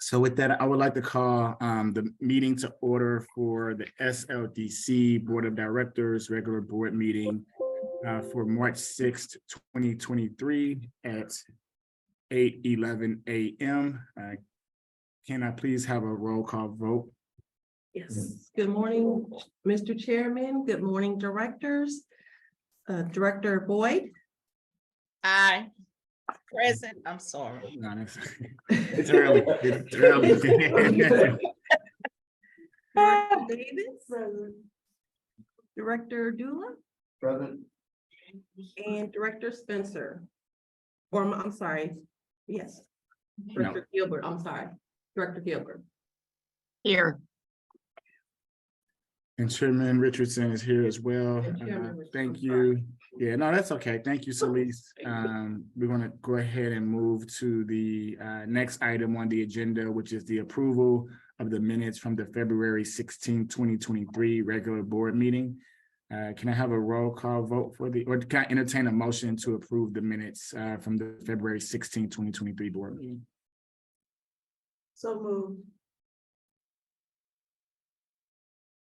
So with that, I would like to call the meeting to order for the SLDC Board of Directors regular board meeting for March 6th, 2023 at 8:11 a.m. Can I please have a roll call vote? Yes. Good morning, Mr. Chairman. Good morning, directors. Director Boyd. Aye. Present. I'm sorry. No, it's early. It's early. Director Davis. Director Dula. Present. And Director Spencer. Or I'm sorry. Yes. Director Gilbert. I'm sorry. Director Gilbert. Here. And Chairman Richardson is here as well. And Chairman Richardson, Thank you. Yeah, no, that's okay. Thank you, Celeste. We're going to go ahead and move to the next item on the agenda, which is the approval of the minutes from the February 16, 2023 regular board meeting. Can I have a roll call vote for or can I entertain a motion to approve the minutes from the February 16, 2023 board meeting? So moved.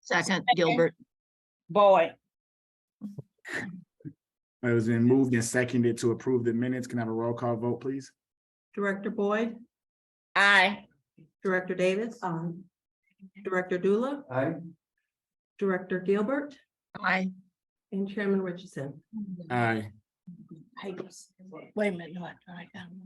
Second, Gilbert. Boyd. It has been moved and seconded to approve the minutes. Can I have a roll call vote, please? Director Boyd. Aye. Director Davis. Director Dula. Aye. Director Gilbert. Aye. And Chairman Richardson. Aye. Wait a minute. No,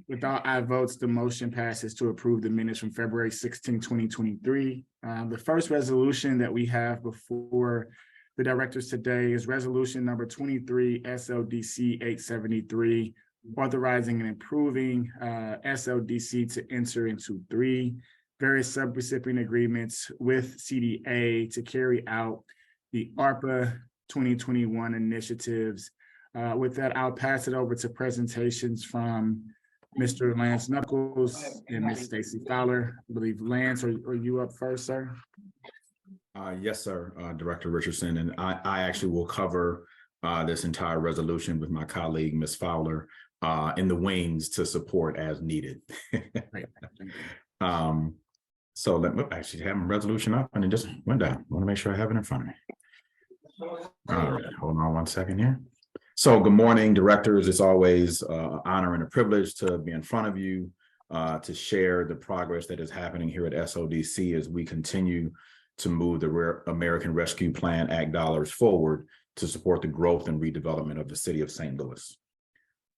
With all aye votes, the motion passes to approve the minutes from February 16, 2023. The first resolution that we have before the directors today is resolution number 23 SLDC 873, authorizing and improving SLDC to enter into 3 various subrecipient agreements with CDA to carry out the ARPA 2021 initiatives. With that, I'll pass it over to presentations from Mr. Lance Knuckles and Ms. Stacy Fowler. I believe Lance, are you up first, sir? Yes, sir, Director Richardson, and I actually will cover this entire resolution with my colleague, Ms. Fowler, in the wings to support as needed. So let me actually have a resolution up and it just went down. I want to make sure I have it in front of me. All right, hold on one second here. So good morning, directors. It's always an honor and a privilege to be in front of you to share the progress that is happening here at SLDC as we continue to move the American Rescue Plan Act dollars forward to support the growth and redevelopment of the city of St. Louis.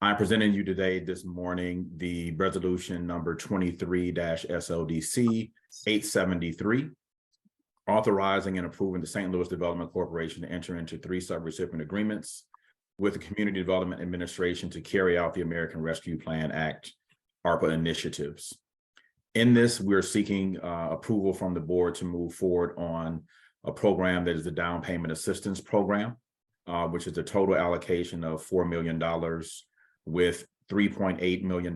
I'm presenting you today this morning the resolution number 23-SLDC 873, authorizing and approving the St. Louis Development Corporation to enter into 3 subrecipient agreements with the Community Development Administration to carry out the American Rescue Plan Act ARPA initiatives. In this, we're seeking approval from the board to move forward on a program that is the down payment assistance program, which is a total allocation of $4 million, with $3.8 million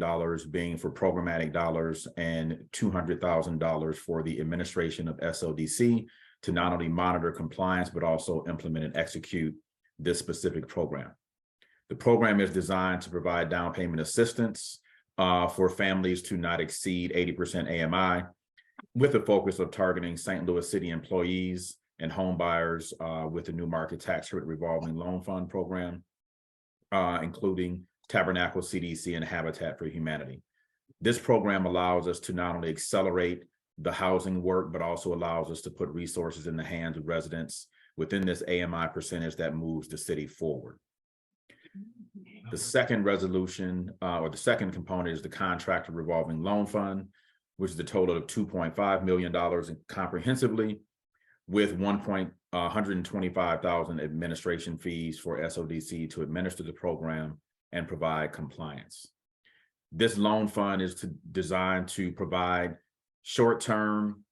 being for programmatic dollars and $200,000 for the administration of SLDC to not only monitor compliance, but also implement and execute this specific program. The program is designed to provide down payment assistance for families to not exceed 80% AMI, with the focus of targeting St. Louis City employees and home buyers with the New Market Tax Credit Revolving Loan Fund program, including Tabernacle CDC and Habitat for Humanity. This program allows us to not only accelerate the housing work, but also allows us to put resources in the hands of residents within this AMI percentage that moves the city forward. The second resolution, or the second component, is the Contractor Revolving Loan Fund, which is a total of $2.5 million comprehensively, with $125,000 administration fees for SLDC to administer the program and provide compliance. This loan fund is designed to provide short-term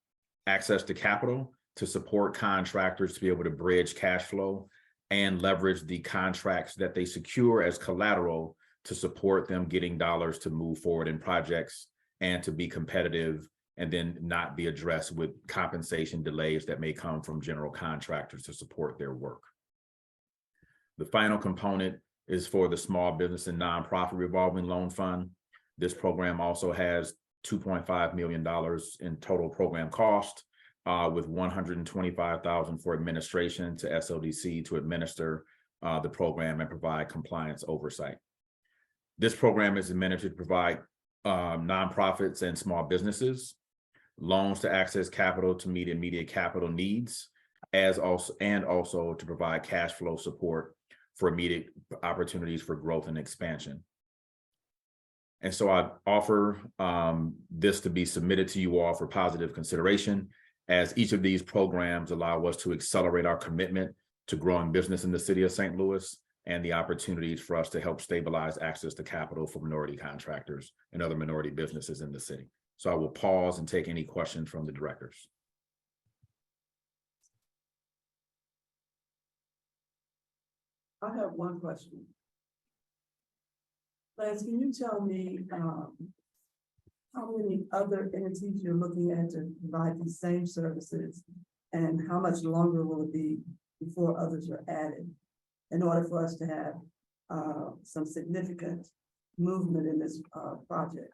access to capital to support contractors to be able to bridge cash flow and leverage the contracts that they secure as collateral to support them getting dollars to move forward in projects and to be competitive and then not be addressed with compensation delays that may come from general contractors to support their work. The final component is for the Small Business and Nonprofit Revolving Loan Fund. This program also has $2.5 million in total program cost, with $125,000 for administration to SLDC to administer the program and provide compliance oversight. This program is administered to provide nonprofits and small businesses loans to access capital to meet immediate capital needs, also to provide cash flow support for immediate opportunities for growth and expansion. And so I offer this to be submitted to you all for positive consideration, as each of these programs allow us to accelerate our commitment to growing business in the city of St. Louis and the opportunities for us to help stabilize access to capital for minority contractors and other minority businesses in the city. So I will pause and take any questions from the directors. I have one question. Lance, can you tell me how many other entities you're looking at to provide these same services, and how much longer will it be before others are added in order for us to have some significant movement in this project?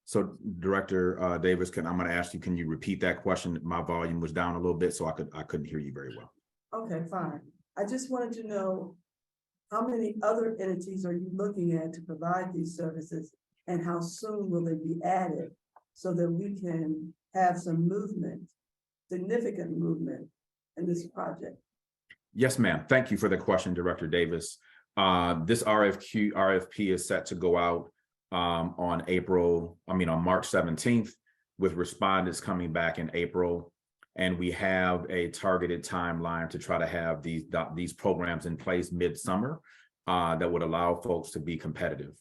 So Director Davis, I'm going to ask you, can you repeat that question? My volume was down a little bit, so I couldn't hear you very well. Okay, fine. I just wanted to know, how many other entities are you looking at to provide these services, and how soon will they be added so that we can have some movement, significant movement in this project? Yes, ma'am. Thank you for the question, Director Davis. This RFP is set to go out on March 17th, with respondents coming back in April. And we have a targeted timeline to try to have these programs in place midsummer that would allow folks to be competitive.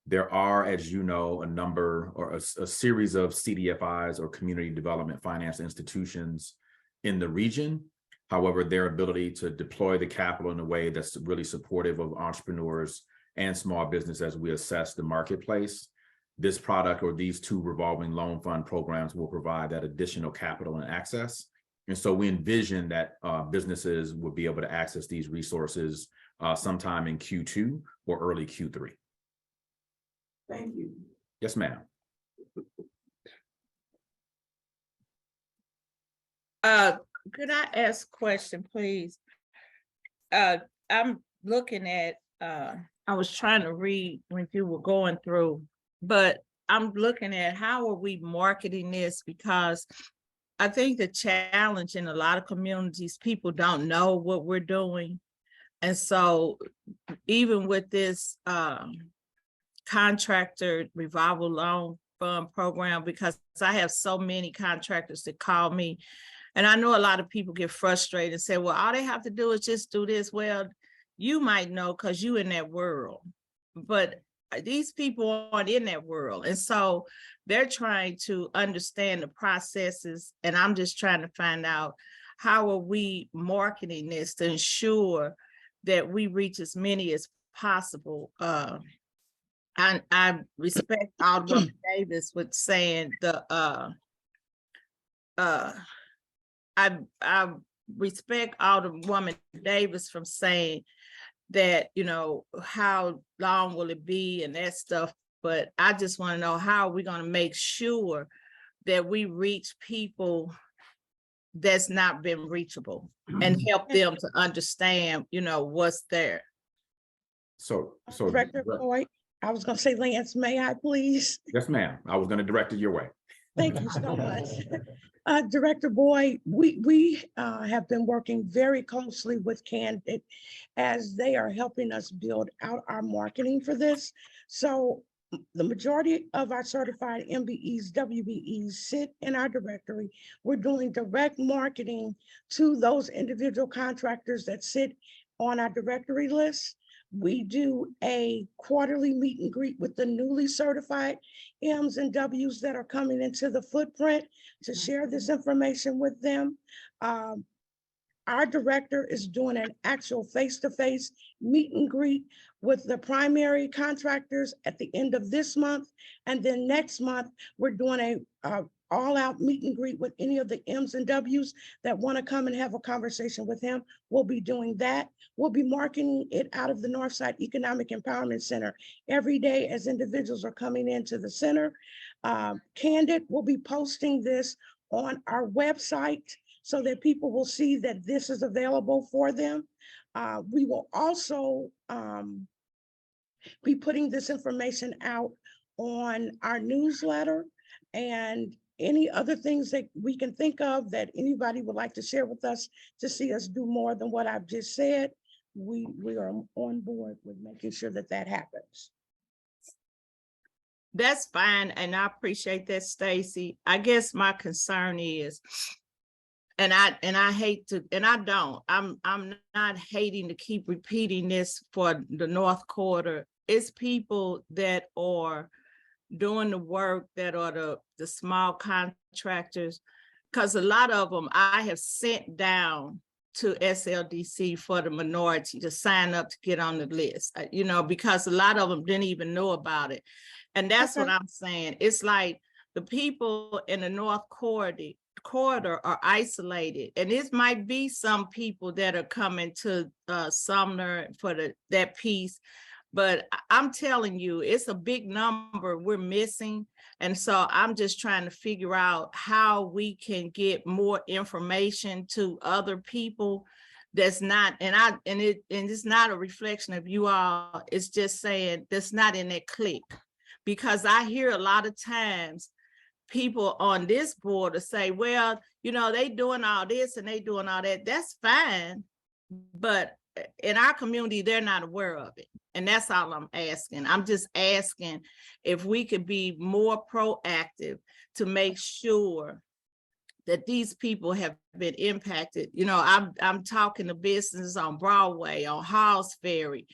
There are, as you know, a series of CDFIs, or community development finance institutions, in the region. However, their ability to deploy the capital in a way that's really supportive of entrepreneurs and small business as we assess the marketplace, this product, or these two revolving loan fund programs, will provide that additional capital and access. And so we envision that businesses will be able to access these resources sometime in Q2 or early Q3. Thank you. Yes, ma'am. Could I ask a question, please? I'm looking at, I was trying to read when you were going through, but I'm looking at how are we marketing this, because I think the challenge in a lot of communities, people don't know what we're doing. And so even with this contractor revolving loan fund program, because I have so many contractors that call me, and I know a lot of people get frustrated and say, well, all they have to do is just do this. Well, you might know because you're in that world, but these people aren't in that world. And so they're trying to understand the processes. And I'm just trying to find out, how are we marketing this to ensure that we reach as many as possible? I respect Alderman Davis with saying I respect Alderwoman Davis from saying that, you know, how long will it be and that stuff. But I just want to know, how are we going to make sure that we reach people that's not been reachable and help them to understand, you know, what's there. So Director Boyd, I was going to say, Lance, may I please? Yes, ma'am. I was going to direct it your way. Thank you so much. Director Boyd, we have been working very closely with Candid as they are helping us build out our marketing for this. So the majority of our certified MBEs, WBEs sit in our directory. We're doing direct marketing to those individual contractors that sit on our directory list. We do a quarterly meet and greet with the newly certified M's and W's that are coming into the footprint to share this information with them. Our director is doing an actual face-to-face meet and greet with the primary contractors at the end of this month. And then next month, we're doing a all-out meet and greet with any of the M's and W's that want to come and have a conversation with him. We'll be doing that. We'll be marketing it out of the Northside Economic Empowerment Center every day as individuals are coming into the center. Candid will be posting this on our website so that people will see that this is available for them. We will also be putting this information out on our newsletter and any other things that we can think of that anybody would like to share with us to see us do more than what I've just said. We are on board with making sure that that happens. That's fine, and I appreciate that, Stacy. I guess my concern is, and I hate to, and I don't, I'm not hating to keep repeating this for the North Quarter. It's people that are doing the work that are the small contractors, because a lot of them I have sent down to SLDC for the minority to sign up to get on the list, you know, because a lot of them didn't even know about it. And that's what I'm saying. It's like the people in the North Corridor are isolated, and this might be some people that are coming to Sumner for that piece, but I'm telling you, it's a big number we're missing. And so I'm just trying to figure out how we can get more information to other people that's not, and it's not a reflection of you all, it's just saying that's not in that clique. Because I hear a lot of times people on this board to say, well, you know, they doing all this and they doing all that. That's fine. But in our community, they're not aware of it. And that's all I'm asking. I'm just asking if we could be more proactive to make sure that these people have been impacted. You know, I'm talking to businesses on Broadway, on Halls Ferry,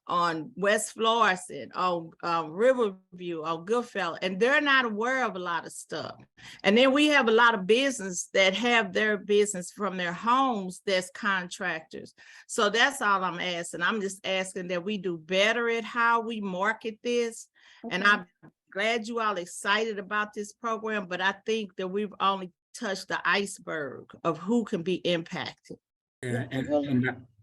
on West Florissant, on Riverview, on Goodfellow, and they're not aware of a lot of stuff. And then we have a lot of business that have their business from their homes that's contractors. So that's all I'm asking. I'm just asking that we do better at how we market this. Okay. And I'm glad you all excited about this program, but I think that we've only touched the iceberg of who can be impacted. Yeah,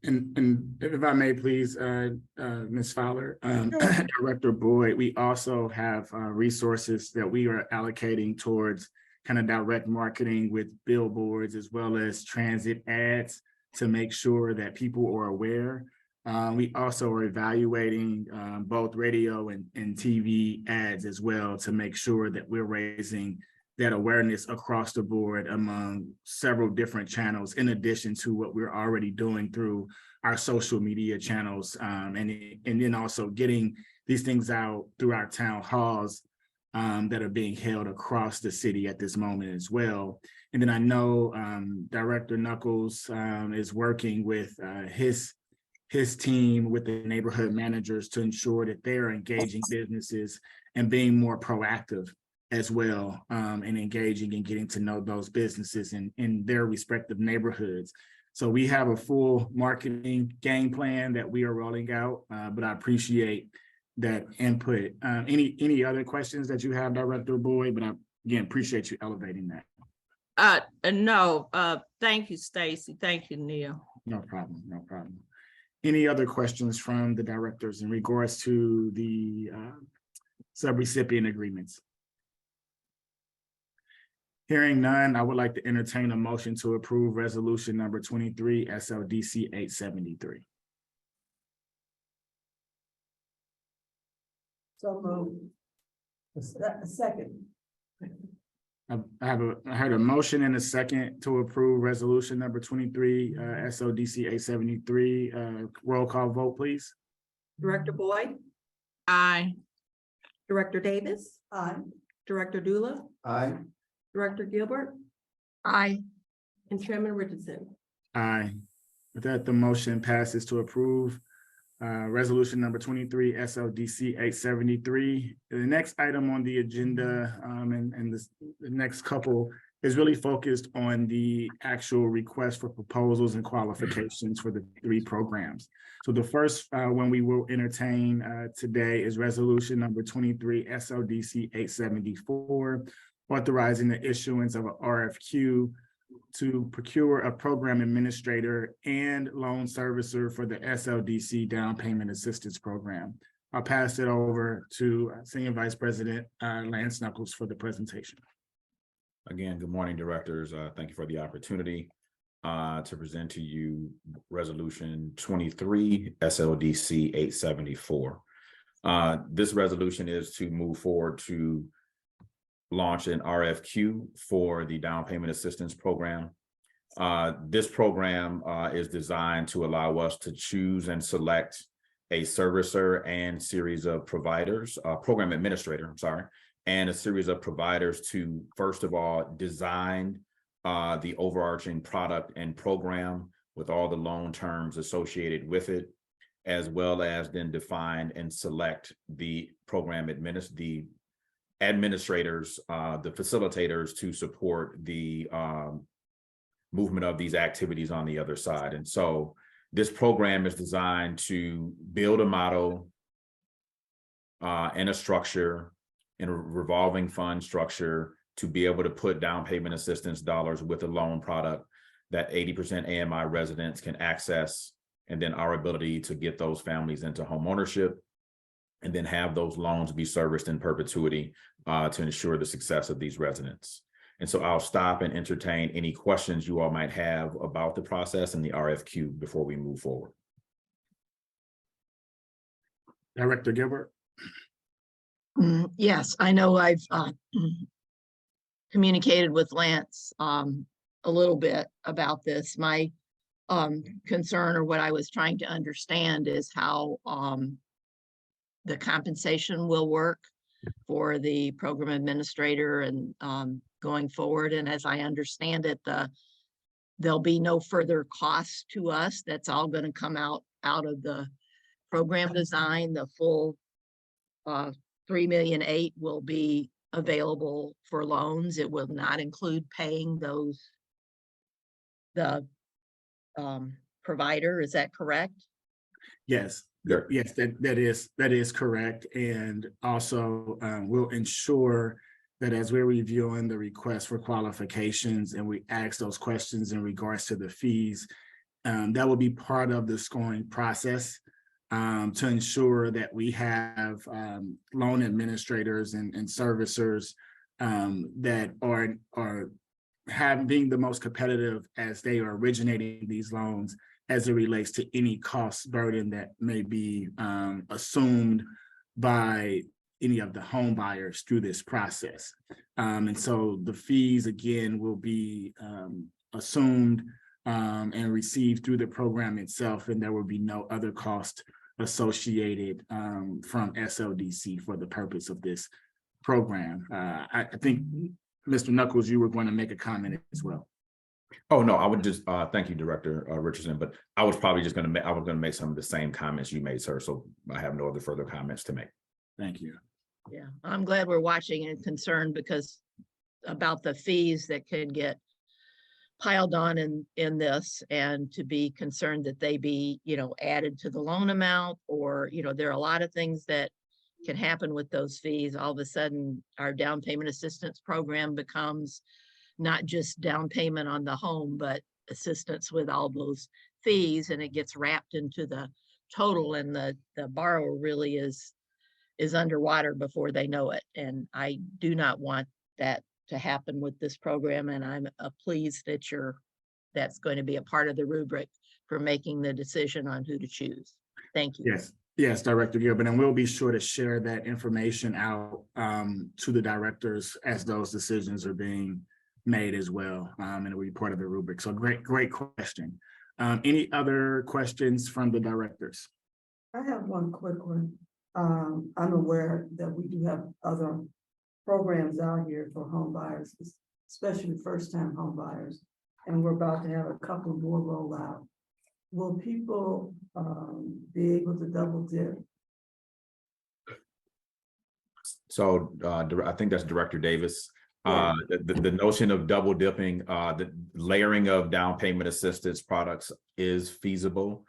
and if I may, please, Ms. Fowler, Director Boyd, we also have resources that we are allocating towards kind of direct marketing with billboards as well as transit ads to make sure that people are aware. We also are evaluating both radio and TV ads as well to make sure that we're raising that awareness across the board among several different channels, in addition to what we're already doing through our social media channels, and then also getting these things out through our town halls that are being held across the city at this moment as well. And then I know Director Knuckles is working with his team with the neighborhood managers to ensure that they're engaging businesses and being more proactive as well, and engaging and getting to know those businesses in their respective neighborhoods. So we have a full marketing game plan that we are rolling out, but I appreciate that input. Any other questions that you have, Director Boyd? But I, again, appreciate you elevating that. No, thank you, Stacy. Thank you, Neil. No problem, no problem. Any other questions from the directors in regards to the subrecipient agreements? Hearing none, I would like to entertain a motion to approve resolution number 23 SLDC 873. So moved. A second. I heard a motion and a second to approve resolution number 23 SLDC 873. Roll call vote, please. Director Boyd, Aye. Director Davis, Aye. Director Dula, Aye. Director Gilbert, Aye. and Chairman Richardson. Aye. With that, the motion passes to approve resolution number 23 SLDC 873. The next item on the agenda and the next couple is really focused on the actual request for proposals and qualifications for the 3 programs. So the first one we will entertain today is resolution number 23 SLDC 874, authorizing the issuance of an RFQ to procure a program administrator and loan servicer for the SLDC Down Payment Assistance Program. I'll pass it over to Senior Vice President Lance Knuckles for the presentation. Again, good morning, directors. Thank you for the opportunity to present to you Resolution 23 SLDC 874. This resolution is to move forward to launch an RFQ for the Down Payment Assistance Program. This program is designed to allow us to choose and select a servicer and series of providers, program administrator, I'm sorry, and a series of providers to, first of all, design the overarching product and program with all the loan terms associated with it, as well as then define and select the program the administrators, the facilitators to support the movement of these activities on the other side. And so this program is designed to build a model and a structure and a revolving fund structure to be able to put down payment assistance dollars with a loan product that 80% AMI residents can access, and then our ability to get those families into home ownership and then have those loans be serviced in perpetuity to ensure the success of these residents. And so I'll stop and entertain any questions you all might have about the process and the RFQ before we move forward. Director Gilbert. Yes, I know I've communicated with Lance a little bit about this. My concern, or what I was trying to understand, is how the compensation will work for the program administrator and going forward. And as I understand it, there'll be no further cost to us. That's all going to come out of the program design. The full $3.8 million will be available for loans. It will not include paying the provider. Is that correct? Yes. Sure. Yes, that is correct. And also we'll ensure that as we're reviewing the request for qualifications and we ask those questions in regards to the fees, that will be part of the scoring process to ensure that we have loan administrators and servicers that are being the most competitive as they are originating these loans, as it relates to any cost burden that may be assumed by any of the home buyers through this process. And so the fees, again, will be assumed and received through the program itself, and there will be no other cost associated from SLDC for the purpose of this program. I think, Mr. Knuckles, you were going to make a comment as well. Oh, no, I would just thank you, Director Richardson, but I was probably just going to make some of the same comments you made, sir. So I have no other further comments to make. Thank you. Yeah, I'm glad we're watching and concerned because about the fees that could get piled on in this, and to be concerned that they be, added to the loan amount, or, there are a lot of things that can happen with those fees. All of a sudden, our down payment assistance program becomes not just down payment on the home, but assistance with all those fees, and it gets wrapped into the total, and the borrower really is underwater before they know it. And I do not want that to happen with this program, and I'm pleased that that's going to be a part of the rubric for making the decision on who to choose. Thank you. Yes, Director Gilbert, and we'll be sure to share that information out to the directors as those decisions are being made as well, and it will be part of the rubric. So great question. Any other questions from the directors? I have one quick one. I'm aware that we do have other programs out here for home buyers, especially first-time home buyers, and we're about to have a couple more roll out. Will people be able to double dip? So I think that's Director Davis. The notion of double dipping, the layering of down payment assistance products is feasible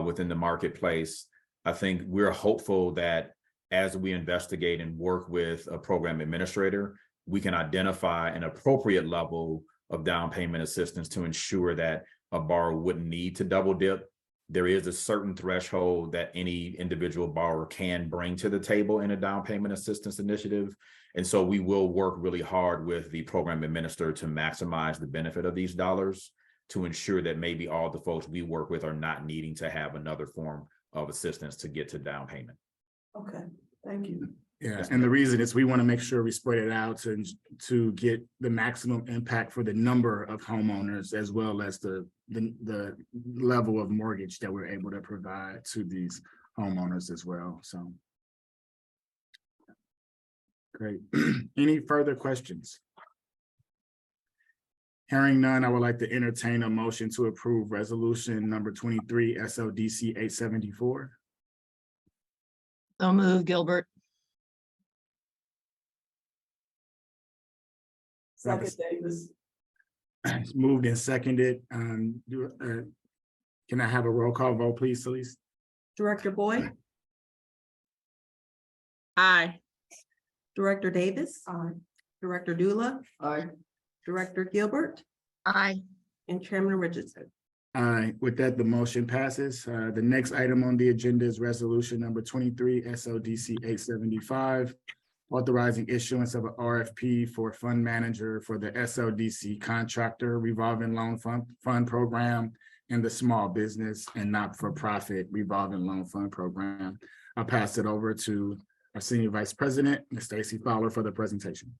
within the marketplace. I think we're hopeful that as we investigate and work with a program administrator, we can identify an appropriate level of down payment assistance to ensure that a borrower wouldn't need to double dip. There is a certain threshold that any individual borrower can bring to the table in a down payment assistance initiative. And so we will work really hard with the program administrator to maximize the benefit of these dollars, to ensure that maybe all the folks we work with are not needing to have another form of assistance to get to down payment. Okay, thank you. Yeah, Yes, and the ma'am. reason is we want to make sure we spread it out to get the maximum impact for the number of homeowners, as well as the level of mortgage that we're able to provide to these homeowners as well, so. Great. Any further questions? Hearing none, I would like to entertain a motion to approve resolution number 23 SLDC 874. So move, Gilbert. Second, Davis. It's moved and seconded. Can I have a roll call vote, please, Celeste? Director Boyd, Aye. Director Davis, Aye. Director Dula, Aye. Director Gilbert, Aye. and Chairman Richardson. Aye. With that, the motion passes. The next item on the agenda is resolution number 23 SLDC 875, authorizing issuance of an RFP for fund manager for the SLDC contractor revolving loan fund program and the small business and not-for-profit revolving loan fund program. I'll pass it over to our Senior Vice President, Ms. Stacy Fowler, for the presentation.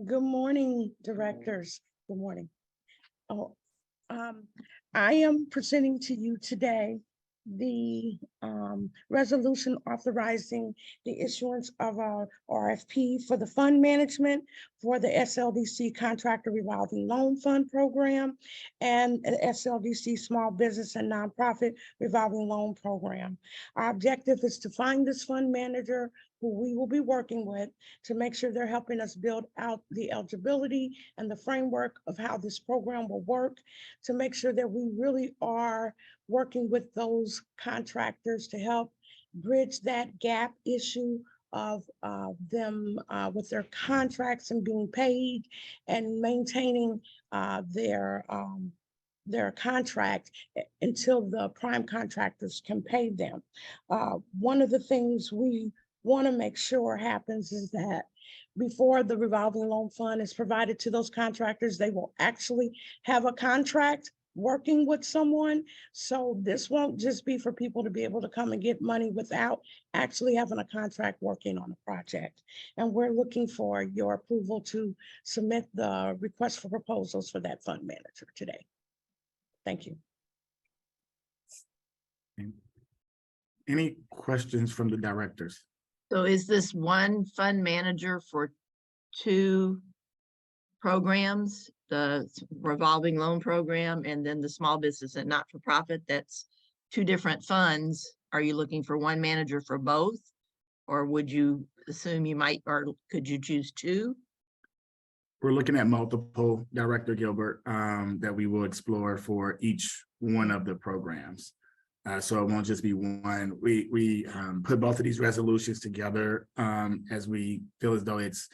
Good morning, directors. Good morning. I am presenting to you today the resolution authorizing the issuance of a RFP for the fund management for the SLDC Contractor Revolving Loan Fund Program and the SLDC Small Business and Nonprofit Revolving Loan Program. Our objective is to find this fund manager who we will be working with to make sure they're helping us build out the eligibility and the framework of how this program will work, to make sure that we really are working with those contractors to help bridge that gap issue of them with their contracts and being paid and maintaining their contract until the prime contractors can pay them. One of the things we want to make sure happens is that before the revolving loan fund is provided to those contractors, they will actually have a contract working with someone. So this won't just be for people to be able to come and get money without actually having a contract working on a project. And we're looking for your approval to submit the request for proposals for that fund manager today. Thank you. Any questions from the directors? So is this one fund manager for two programs, the revolving loan program and then the small business and not-for-profit? That's two different funds. Are you looking for one manager for both? Or would you assume you might, or could you choose two? We're looking at multiple, Director Gilbert, that we will explore for each one of the programs. So it won't just be one. We put both of these resolutions together as we feel as though it's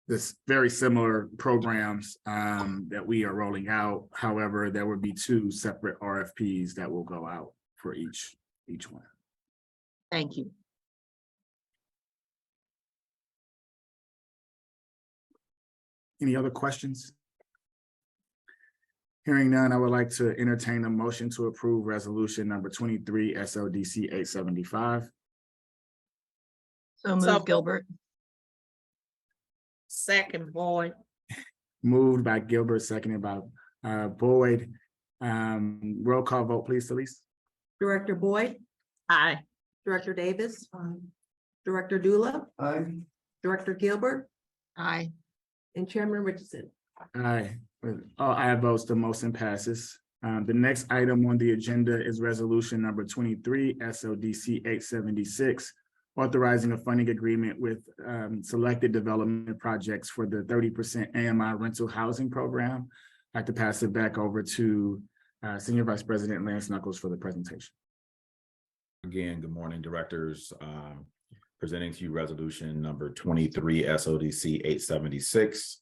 this very similar programs that we are rolling out. However, there would be two separate RFPs that will go out for each one. Thank you. Any other questions? Hearing none, I would like to entertain a motion to approve resolution number 23 SLDC 875. So So- move, Gilbert. Second, Boyd. Moved by Gilbert, seconded by Boyd. Roll call vote, please, Celeste. Director Boyd, Aye. Director Davis, Director Dula, Aye. Director Gilbert, Aye. and Chairman Richardson. Aye. With all aye votes, the motion passes. The next item on the agenda is resolution number 23 SLDC 876, authorizing a funding agreement with selected development projects for the 30% AMI rental housing program. I'd like to pass it back over to Senior Vice President Lance Knuckles for the presentation. Again, good morning, directors. presenting to you resolution number 23 SLDC 876.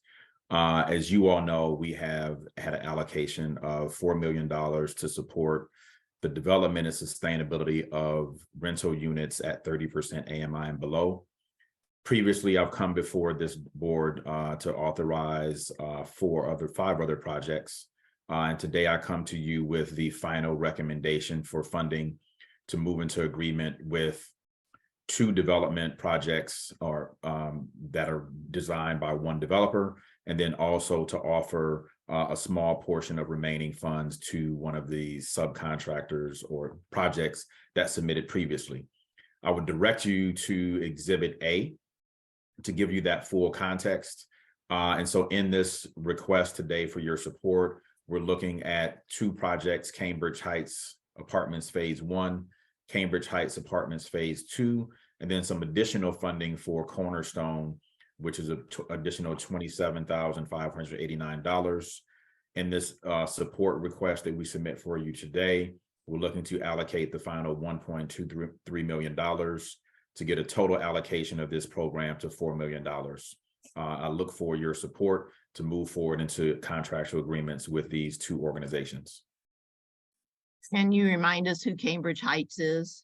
As you all know, we have had an allocation of $4 million to support the development and sustainability of rental units at 30% AMI and below. Previously, I've come before this board to authorize 5 other projects. And today I come to you with the final recommendation for funding to move into agreement with 2 development projects that are designed by 1 developer, and then also to offer a small portion of remaining funds to one of the subcontractors or projects that submitted previously. I would direct you to Exhibit A to give you that full context. And so in this request today for your support, we're looking at 2 projects, Cambridge Heights Apartments Phase 1, Cambridge Heights Apartments Phase 2, and then some additional funding for Cornerstone, which is an additional $27,589. In this support request that we submit for you today, we're looking to allocate the final $1.23 million to get a total allocation of this program to $4 million. I look for your support to move forward into contractual agreements with these 2 organizations. Can you remind us who Cambridge Heights is?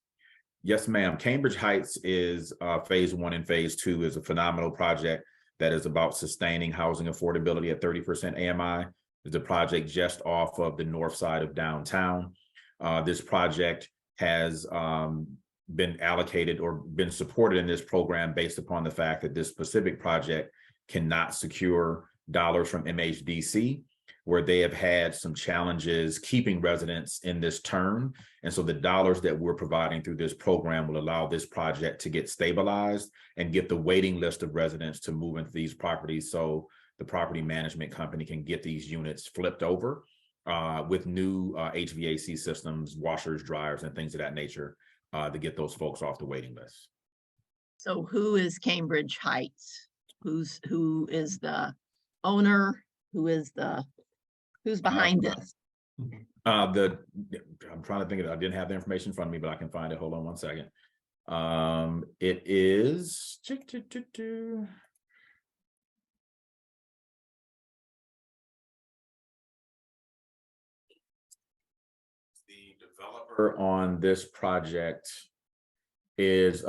Yes, ma'am. Cambridge Heights is Phase 1 and Phase 2 is a phenomenal project that is about sustaining housing affordability at 30% AMI. It's a project just off of the north side of downtown. This project has been allocated or been supported in this program based upon the fact that this specific project cannot secure dollars from MHDC, where they have had some challenges keeping residents in this term. And so the dollars that we're providing through this program will allow this project to get stabilized and get the waiting list of residents to move into these properties, so the property management company can get these units flipped over with new HVAC systems, washers, dryers, and things of that nature to get those folks off the waiting list. So who is Cambridge Heights? Who is the owner? Who's behind this? I'm trying to think of it. I didn't have the information in front of me, but I can find it. Hold on one second. It is the developer on this project is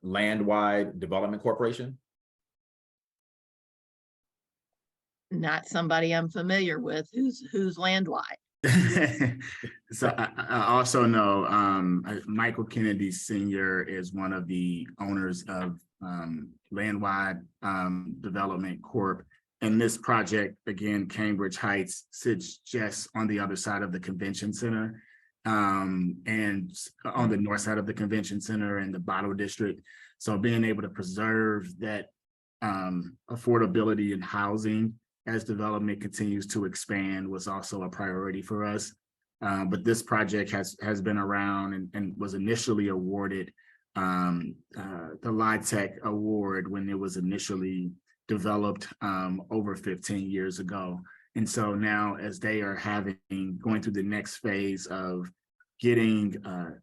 Landwide Development Corporation. Not somebody I'm familiar with. Who's Landwide? So I also know Michael Kennedy Sr. is one of the owners of Landwide Development Corp. And this project, again, Cambridge Heights, sits just on the other side of the convention center and on the north side of the convention center and the Bottle District. So being able to preserve that affordability in housing as development continues to expand was also a priority for us. But this project has been around and was initially awarded the LIHTC award when it was initially developed over 15 years ago. And so now as they are going through the next phase of getting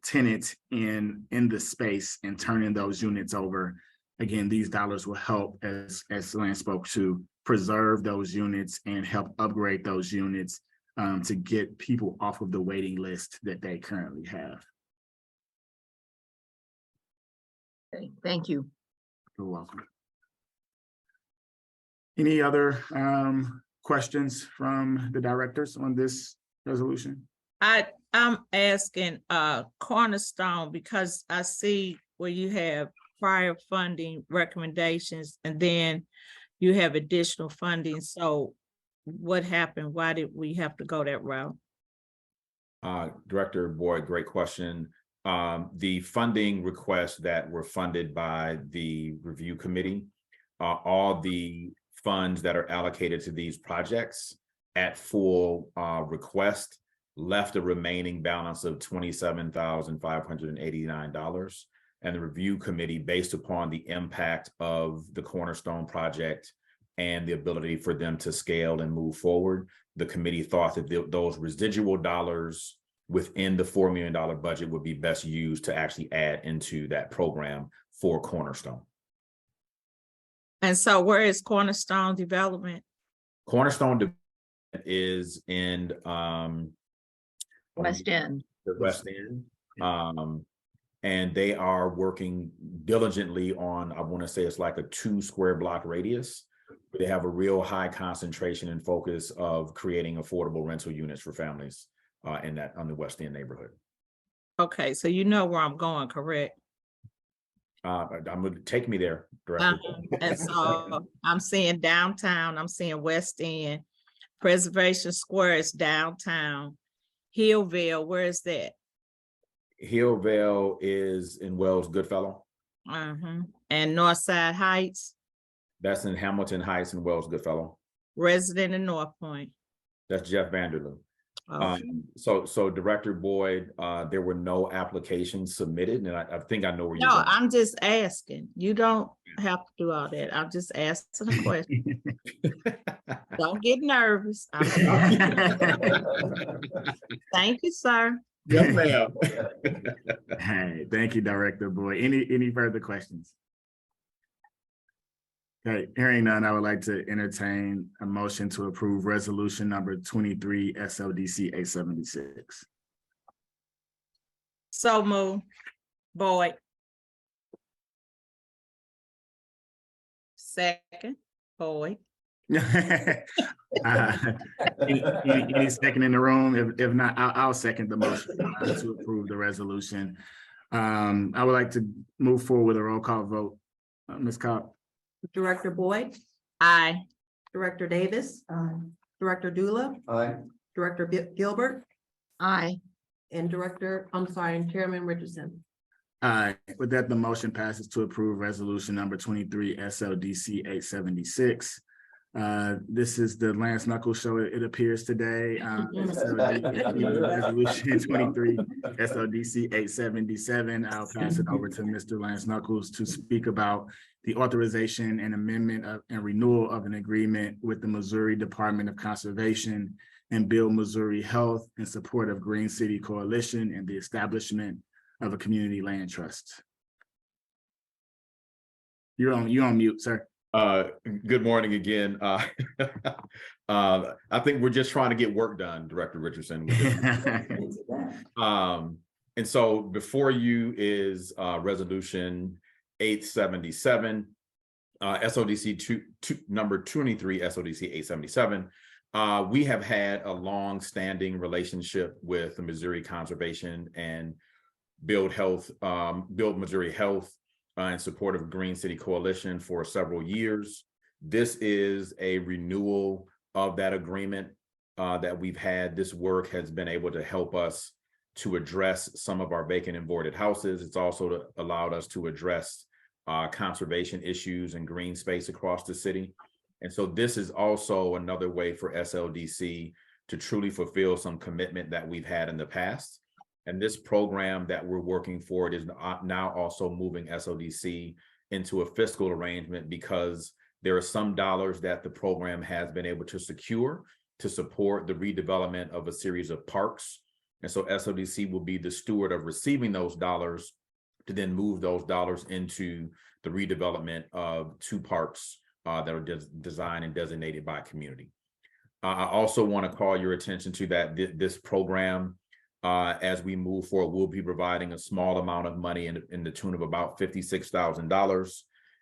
tenants in the space and turning those units over, again, these dollars will help, as Lance spoke to, preserve those units and help upgrade those units to get people off of the waiting list that they currently have. Okay, thank you. You're welcome. Any other questions from the directors on this resolution? I'm asking Cornerstone because I see where you have prior funding recommendations and then you have additional funding. So what happened? Why did we have to go that route? Director Boyd, great question. The funding requests that were funded by the review committee, all the funds that are allocated to these projects at full request left a remaining balance of $27,589. And the review committee, based upon the impact of the Cornerstone project and the ability for them to scale and move forward, the committee thought that those residual dollars within the $4 million budget would be best used to actually add into that program for Cornerstone. And so where is Cornerstone Development? Cornerstone is in West End. the West End. And they are working diligently on, I want to say it's like a 2 square block radius. They have a real high concentration and focus of creating affordable rental units for families in that on the West End neighborhood. Okay, so you know where I'm going, correct? I'm going to take me there, Director. And so I'm seeing downtown, I'm seeing West End, Preservation Square is downtown. Hillville, where is that? Hillvale is in Wells Goodfellow. And Northside Heights, That's in Hamilton Heights and Wells Goodfellow. resident in North Point. That's Jeff Vanderloo. Okay. So Director Boyd, there were no applications submitted, and I think I know where you're No, going. I'm just asking. You don't have to do all that. I'm just asking a question. Don't get nervous. Thank you, sir. Yes, ma'am. Hey, thank you, Director Boyd. Any further questions? Okay, hearing none, I would like to entertain a motion to approve resolution number 23 SLDC 876. So move. Boyd. Second, Boyd. Any second in the room? If not, I'll second the motion to approve the resolution. I would like to move forward with a roll call vote. Ms. Cobb? Director Boyd, Aye. Director Davis, Director Dula, Aye. Director Gilbert, Aye. and Chairman Richardson. Aye. With that, the motion passes to approve resolution number 23 SLDC 876. This is the Lance Knuckles show, it appears today. Resolution 23 SLDC 877. I'll pass it over to Mr. Lance Knuckles to speak about the authorization and amendment and renewal of an agreement with the Missouri Department of Conservation and Build Missouri Health in support of Green City Coalition and the establishment of a community land trust. You're on mute, sir. Good morning again. I think we're just trying to get work done, Director Richardson. And so before you is resolution 877, SLDC number 23, SLDC 877. We have had a long-standing relationship with the Missouri Conservation and Build Missouri Health in support of Green City Coalition for several years. This is a renewal of that agreement that we've had. This work has been able to help us to address some of our vacant and voided houses. It's also allowed us to address conservation issues and green space across the city. And so this is also another way for SLDC to truly fulfill some commitment that we've had in the past. And this program that we're working for is now also moving SLDC into a fiscal arrangement because there are some dollars that the program has been able to secure to support the redevelopment of a series of parks. And so SLDC will be the steward of receiving those dollars to then move those dollars into the redevelopment of 2 parks that are designed and designated by community. I also want to call your attention to that this program, as we move forward, we'll be providing a small amount of money in the tune of about $56,000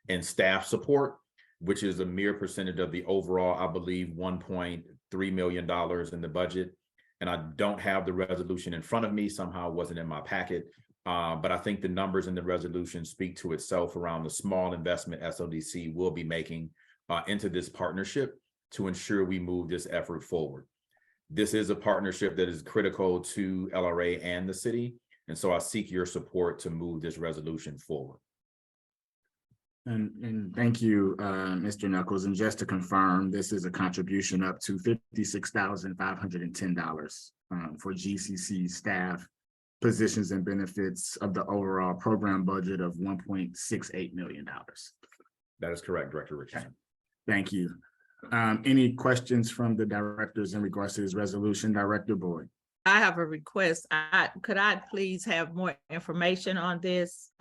in staff support, which is a mere percentage of the overall, I believe, $1.3 million in the budget. And I don't have the resolution in front of me, somehow it wasn't in my packet. But I think the numbers in the resolution speak to itself around the small investment SLDC will be making into this partnership to ensure we move this effort forward. This is a partnership that is critical to LRA and the city. And so I seek your support to move this resolution forward. And thank you, Mr. Knuckles. And just to confirm, this is a contribution up to $56,510 for GCC staff, positions and benefits of the overall program budget of $1.68 million. That is correct, Director Richardson. Thank you. Any questions from the directors in regards to this resolution? Director Boyd. I have a request. Could I please have more information on this?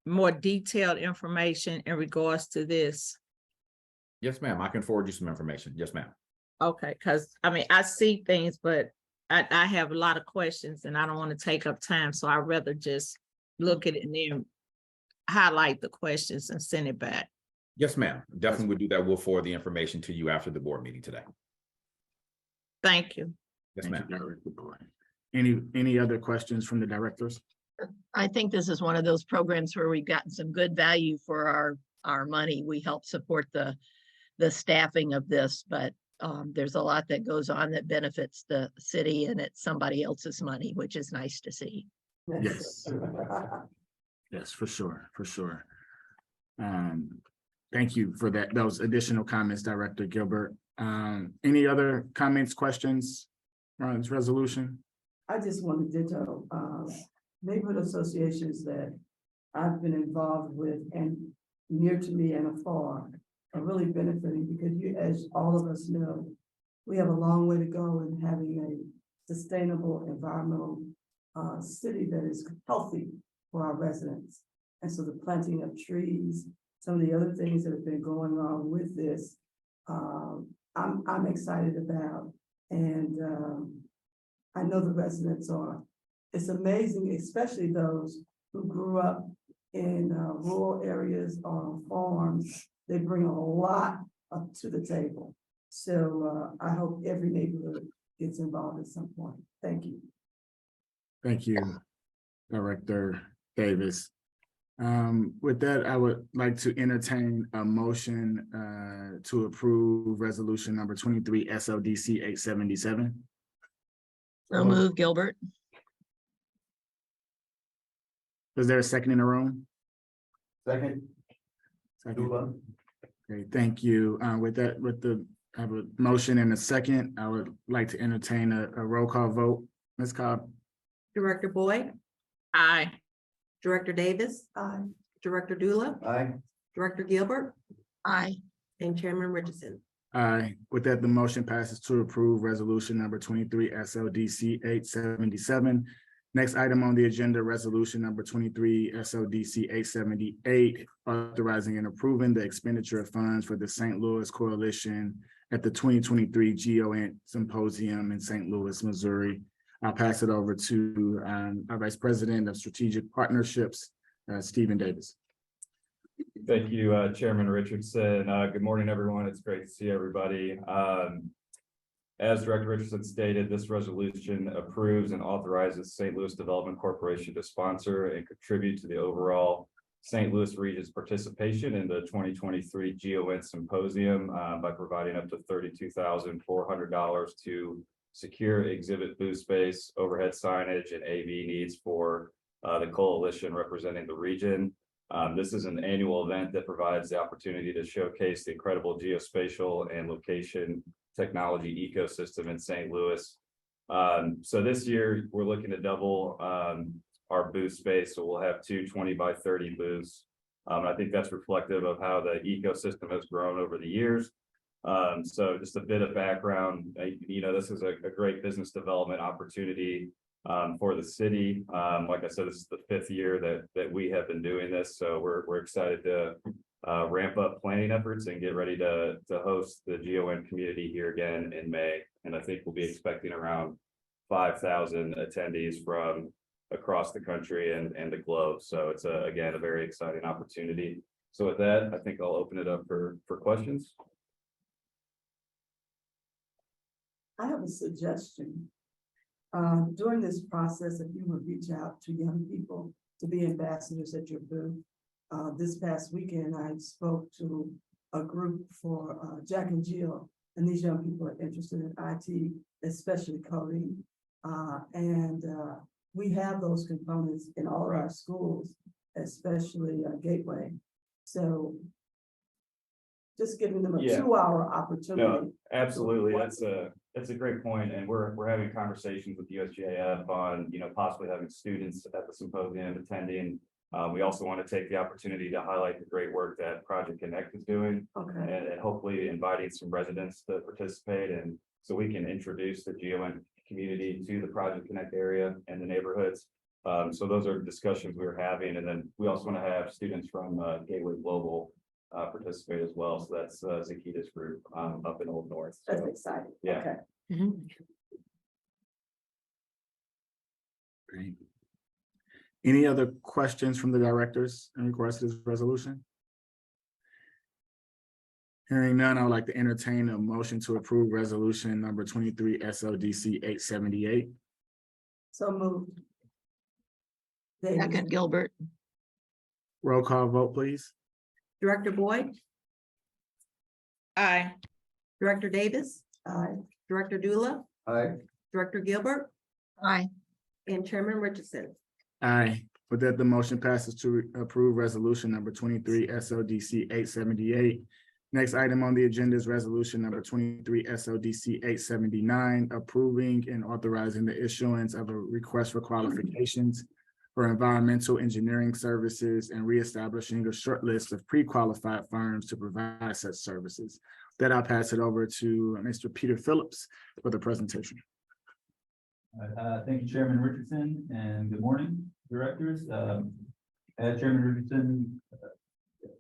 more detailed information in regards to this? Yes, ma'am. I can forward you some information. Yes, ma'am. Okay, because I mean, I see things, but I have a lot of questions and I don't want to take up time, so I'd rather just look at it and then highlight the questions and send it back. Yes, ma'am. Definitely would do that. We'll forward the information to you after the board meeting today. Thank you. Yes, Thank ma'am. you, Director Boyd. Any other questions from the directors? I think this is one of those programs where we've gotten some good value for our money. We help support the staffing of this, but there's a lot that goes on that benefits the city, and it's somebody else's money, which is nice to see. Yes. Yes, for sure, for sure. Thank you for those additional comments, Director Gilbert. Any other comments, questions on this resolution? I just wanted to ditto, neighborhood associations that I've been involved with and near to me and afar are really benefiting, because you, as all of us know, we have a long way to go in having a sustainable environmental city that is healthy for our residents. And so the planting of trees, some of the other things that have been going on with this, I'm excited about. And I know the residents are. It's amazing, especially those who grew up in rural areas or on farms. They bring a lot up to the table. So I hope every neighborhood gets involved at some point. Thank you. Thank you, Director Davis. With that, I would like to entertain a motion to approve resolution number 23 SLDC 877. So move, Gilbert. Is there a second in the room? Second. Second. Okay, thank you. With that, I have a motion and a second. I would like to entertain a roll call vote. Ms. Cobb? Director Boyd, Aye. Director Davis, Aye. Director Dula, Aye. Director Gilbert, Aye. and Chairman Richardson. Aye. With that, the motion passes to approve resolution number 23 SLDC 877. Next item on the agenda, resolution number 23 SLDC 878, authorizing and approving the expenditure of funds for the St. Louis Coalition at the 2023 GOANT Symposium in St. Louis, Missouri. I'll pass it over to our Vice President of Strategic Partnerships, Stephen Davis. Thank you, Chairman Richardson. Good morning, everyone. It's great to see everybody. As Director Richardson stated, this resolution approves and authorizes St. Louis Development Corporation to sponsor and contribute to the overall St. Louis region's participation in the 2023 GOANT Symposium by providing up to $32,400 to secure exhibit booth space, overhead signage, and AV needs for the coalition representing the region. This is an annual event that provides the opportunity to showcase the incredible geospatial and location technology ecosystem in St. Louis. So this year we're looking to double our booth space. So we'll have two 20 by 30 booths. I think that's reflective of how the ecosystem has grown over the years. So just a bit of background, this is a great business development opportunity for the city. Like I said, this is the 5th year that we have been doing this. So we're excited to ramp up planning efforts and get ready to host the GOANT community here again in May. And I think we'll be expecting around 5,000 attendees from across the country and the globe. So it's again, a very exciting opportunity. So with that, I think I'll open it up for questions. I have a suggestion. During this process, if you would reach out to young people to be ambassadors at your booth. This past weekend, I spoke to a group for Jack and Jill, and these young people are interested in IT, especially coding. And we have those components in all of our schools, especially Gateway. So just giving them a 2-hour opportunity. No, absolutely. That's a great point. And we're having conversations with USGAF on, possibly having students at the symposium attending. We also want to take the opportunity to highlight the great work that Project Connect is doing. Okay. And hopefully inviting some residents to participate, and so we can introduce the GOANT community to the Project Connect area and the neighborhoods. So those are discussions we were having, and then we also want to have students from Gateway Global participate as well. So that's Zakita's group up in Old North. That's So, exciting. yeah. Okay. Great. Any other questions from the directors in regards to this resolution? Hearing none, I would like to entertain a motion to approve resolution number 23 SLDC 878. So moved. Davis. Second, Gilbert. Roll call vote, please. Director Boyd, Aye. Director Davis, Aye. Director Dula, Aye. Director Gilbert, Aye. and Chairman Richardson. Aye. With that, the motion passes to approve resolution number 23 SLDC 878. Next item on the agenda is resolution number 23 SLDC 879, approving and authorizing the issuance of a request for qualifications for environmental engineering services and reestablishing a short list of pre-qualified firms to provide such services. That I'll pass it over to Mr. Peter Phillips for the presentation. Thank you, Chairman Richardson, and good morning, directors. As Chairman Richardson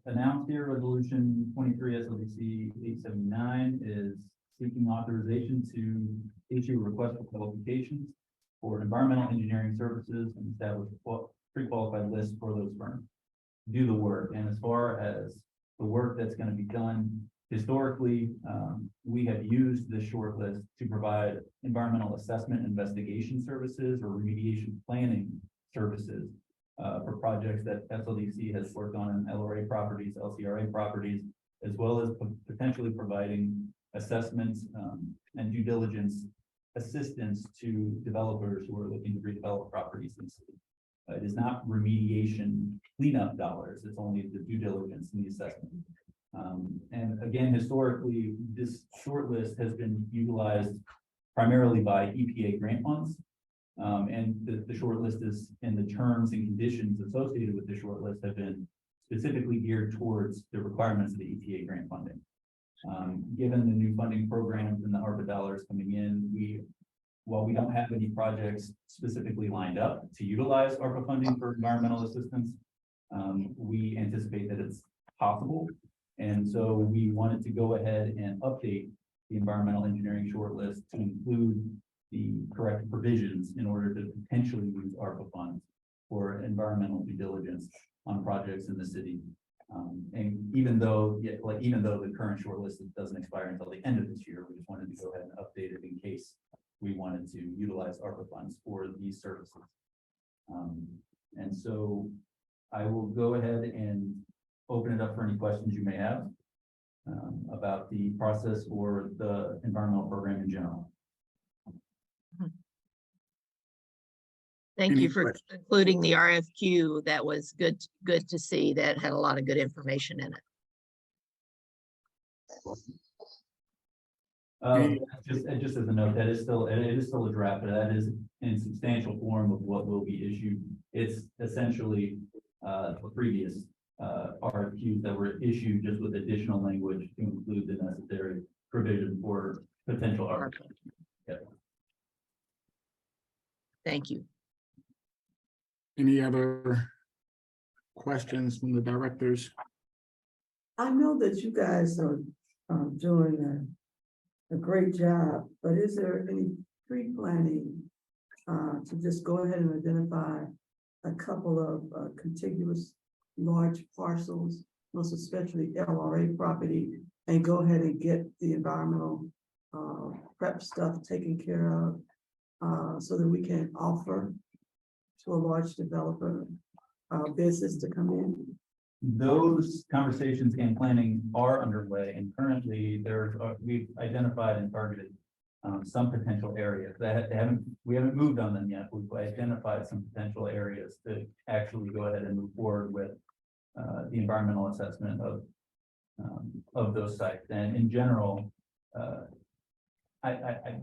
announced here, resolution 23 SLDC 879 is seeking authorization to issue a request for qualifications for environmental engineering services and establish a pre-qualified list for those firms to do the work. And as far as the work that's going to be done, historically, we have used this short list to provide environmental assessment investigation services or remediation planning services for projects that SLDC has worked on in LRA properties, LCRA properties, as well as potentially providing assessments and due diligence assistance to developers who are looking to redevelop properties in the city. It is not remediation cleanup dollars, it's only the due diligence and the assessment. And again, historically, this short list has been utilized primarily by EPA grant funds. And the short list is, and the terms and conditions associated with the short list have been specifically geared towards the requirements of the EPA grant funding. Given the new funding programs and the ARPA dollars coming in, while we don't have any projects specifically lined up to utilize ARPA funding for environmental assistance, we anticipate that it's possible. And so we wanted to go ahead and update the environmental engineering shortlist to include the correct provisions in order to potentially use ARPA funds for environmental due diligence on projects in the city. And even though the current shortlist doesn't expire until the end of this year, we just wanted to go ahead and update it in case we wanted to utilize ARPA funds for these services. And so I will go ahead and open it up for any questions you may have about the process or the environmental program in general. Thank Any you for questions? including the RFQ. That was good to see. That had a lot of good information in it. Just as a note, it is still a draft, but that is in substantial form of what will be issued. It's essentially the previous RFQs that were issued, just with additional language to include the necessary provision for potential RFQ. Yep. Thank you. Any other questions from the directors? I know that you guys are doing a great job, but is there any pre-planning to just go ahead and identify a couple of contiguous large parcels, most especially LRA property, and go ahead and get the environmental prep stuff taken care of so that we can offer to a large developer business to come in? Those conversations and planning are underway, and currently we've identified and targeted some potential areas that we haven't moved on them yet. We've identified some potential areas to actually go ahead and move forward with the environmental assessment of those sites. And in general,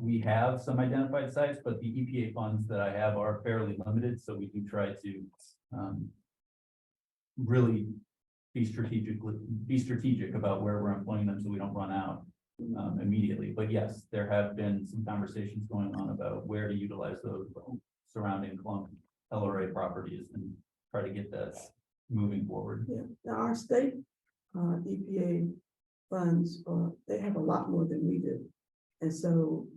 we have some identified sites, but the EPA funds that I have are fairly limited, so we do try to really be strategic about where we're employing them so we don't run out immediately. But yes, there have been some conversations going on about where to utilize those surrounding Columbia. LRA properties and try to get that moving forward. Yeah, now our state, EPA funds, they have a lot more than we do. And so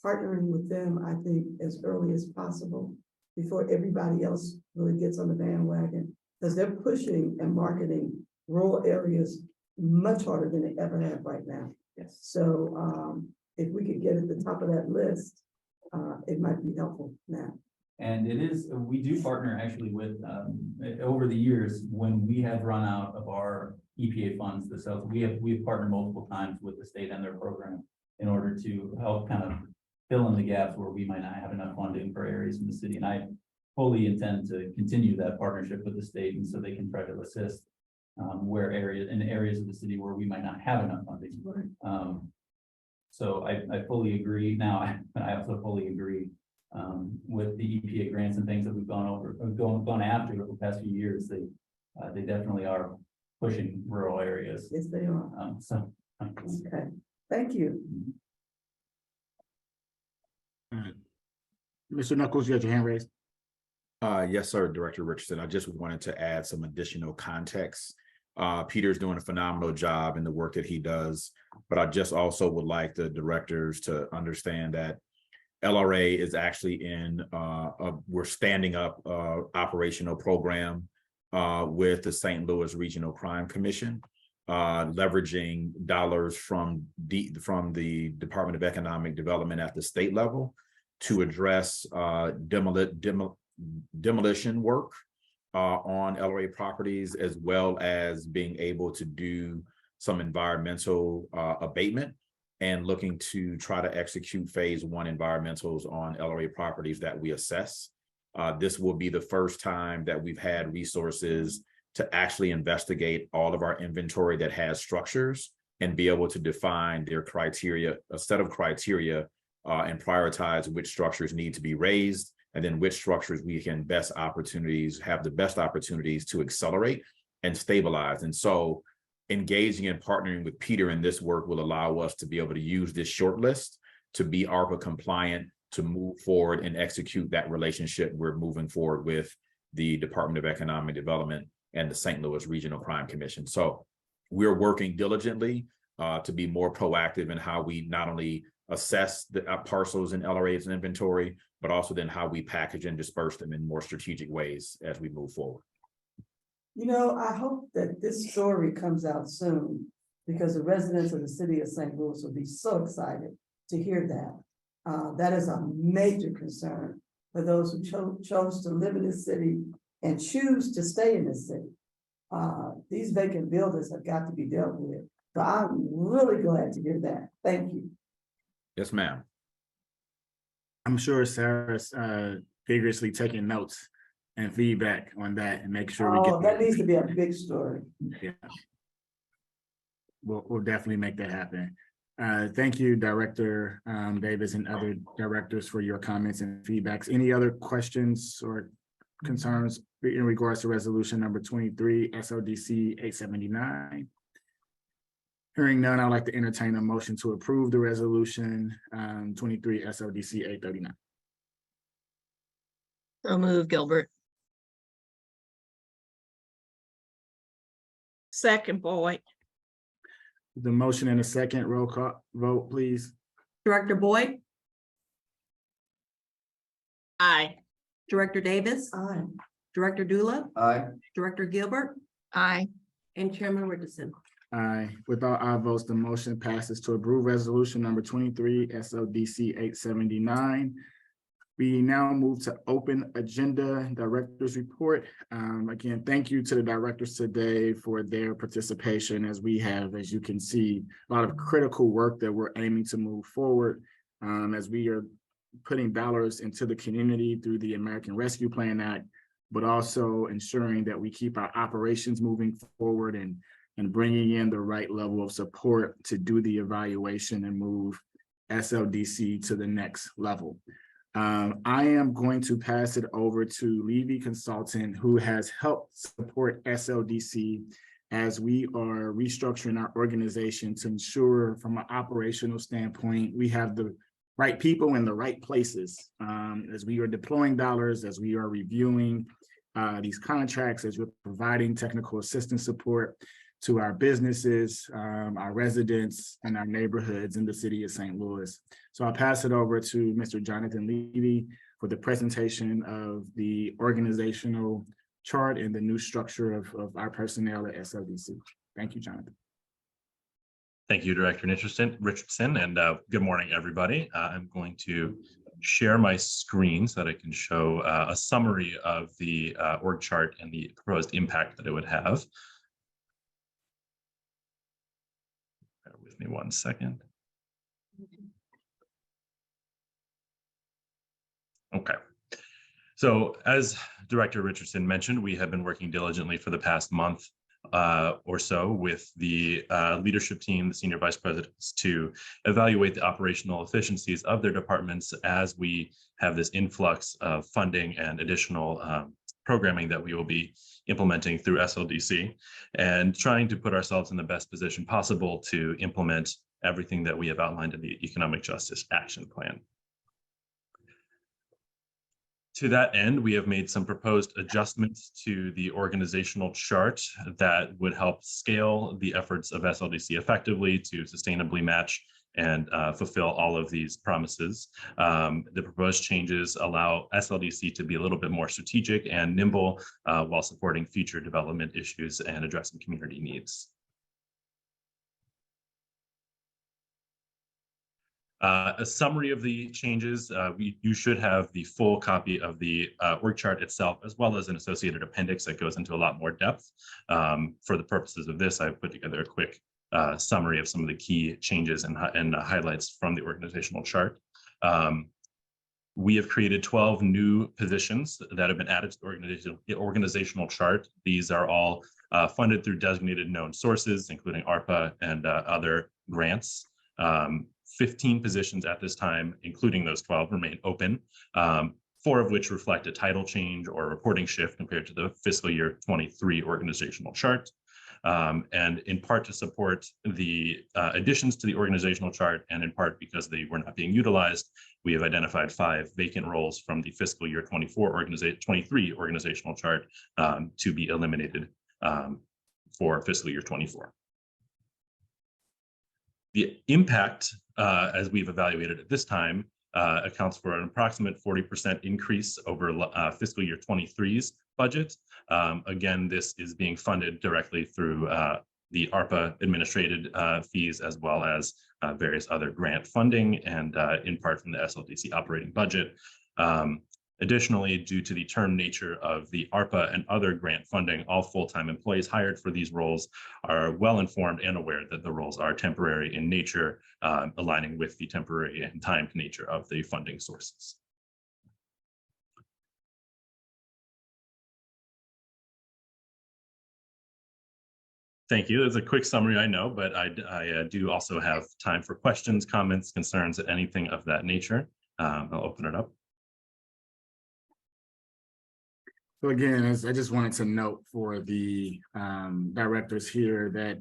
partnering with them, I think, as early as possible, before everybody else really gets on the bandwagon, because they're pushing and marketing rural areas much harder than they ever have right now. Yes. So, if we could get at the top of that list, it might be helpful now. And it is, we do partner actually with, over the years, when we have run out of our EPA funds, we've partnered multiple times with the state and their program in order to help kind of fill in the gaps where we might not have enough funding for areas in the city. And I fully intend to continue that partnership with the state, and so they can try to assist in areas of the city where we might not have enough funding. So I fully agree. Now, I also fully agree with the EPA grants and things that we've gone after over the past few years. They definitely are pushing rural areas. Yes, they are. Okay, thank you. Mr. Knuckles, you had your hand raised. Yes, sir, Director Richardson. I just wanted to add some additional context. Peter's doing a phenomenal job in the work that he does, but I just also would like the directors to understand that LRA is actually we're standing up operational program with the St. Louis Regional Crime Commission, leveraging dollars from the Department of Economic Development at the state level to address demolition work on LRA properties, as well as being able to do some environmental abatement, and looking to try to execute phase 1 environmentals on LRA properties that we assess. This will be the first time that we've had resources to actually investigate all of our inventory that has structures and be able to define their criteria, a set of criteria, and prioritize which structures need to be raised, and then which structures we can have the best opportunities to accelerate and stabilize. And so engaging and partnering with Peter in this work will allow us to be able to use this short list to be ARPA compliant, to move forward and execute that relationship we're moving forward with the Department of Economic Development and the St. Louis Regional Crime Commission. So we're working diligently to be more proactive in how we not only assess the parcels and LRAs and inventory, but also then how we package and disperse them in more strategic ways as we move forward. You know, I hope that this story comes out soon, because the residents of the city of St. Louis will be so excited to hear that. That is a major concern for those who chose to live in this city and choose to stay in this city. These vacant buildings have got to be dealt with. So I'm really glad to hear that. Thank you. Yes, ma'am. I'm sure Sarah's vigorously taking notes and feedback on that, and make sure we get that needs to be a big story. Yeah. We'll definitely make that happen. Thank you, Director Davis and other directors, for your comments and feedbacks. Any other questions or concerns in regards to resolution number 23, SLDC 879? Hearing none, I'd like to entertain a motion to approve the resolution 23 SLDC 839. So move, Gilbert. Second, Boyd. The motion and a second, roll call vote, please. Director Boyd, Aye. Director Davis, Aye. Director Dula, Aye. Director Gilbert, Aye. and Chairman Richardson. Aye. With all aye votes, the motion passes to approve resolution number 23 SLDC 879. We now move to open agenda director's report. Again, thank you to the directors today for their participation, as we have, as you can see, a lot of critical work that we're aiming to move forward as we are putting dollars into the community through the American Rescue Plan Act, but also ensuring that we keep our operations moving forward and bringing in the right level of support to do the evaluation and move SLDC to the next level. I am going to pass it over to Levy Consultant, who has helped support SLDC as we are restructuring our organization to ensure, from an operational standpoint, we have the right people in the right places as we are deploying dollars, as we are reviewing these contracts, as we're providing technical assistance support to our businesses, our residents, and our neighborhoods in the city of St. Louis. So I'll pass it over to Mr. Jonathan Levy for the presentation of the organizational chart and the new structure of our personnel at SLDC. Thank you, Jonathan. Thank you, Director Richardson, and good morning, everybody. I'm going to share my screen so that I can show a summary of the org chart and the proposed impact that it would have. Bear with me one second. Okay. So as Director Richardson mentioned, we have been working diligently for the past month or so with the leadership team, the senior vice presidents, to evaluate the operational efficiencies of their departments as we have this influx of funding and additional programming that we will be implementing through SLDC, and trying to put ourselves in the best position possible to implement everything that we have outlined in the Economic Justice Action Plan. To that end, we have made some proposed adjustments to the organizational chart that would help scale the efforts of SLDC effectively to sustainably match and fulfill all of these promises. The proposed changes allow SLDC to be a little bit more strategic and nimble while supporting future development issues and addressing community needs. A summary of the changes, you should have the full copy of the org chart itself, as well as an associated appendix that goes into a lot more depth. For the purposes of this, I've put together a quick summary of some of the key changes and highlights from the organizational chart. We have created 12 new positions that have been added to the organizational chart. These are all funded through designated known sources, including ARPA and other grants. 15 positions at this time, including those 12, remain open, 4 of which reflect a title change or reporting shift compared to the fiscal year 23 organizational chart. And in part to support the additions to the organizational chart, and in part because they were not being utilized, we have identified 5 vacant roles from the fiscal year 23 organizational chart to be eliminated for fiscal year 24. The impact, as we've evaluated at this time, accounts for an approximate 40% increase over fiscal year 23's budget. Again, this is being funded directly through the ARPA administrated fees, as well as various other grant funding, and in part from the SLDC operating budget. Additionally, due to the term nature of the ARPA and other grant funding, all full-time employees hired for these roles are well informed and aware that the roles are temporary in nature, aligning with the temporary and timed nature of the funding sources. Thank you. That's a quick summary, I know, but I do also have time for questions, comments, concerns, anything of that nature. I'll open it up. So again, I just wanted to note for the directors here that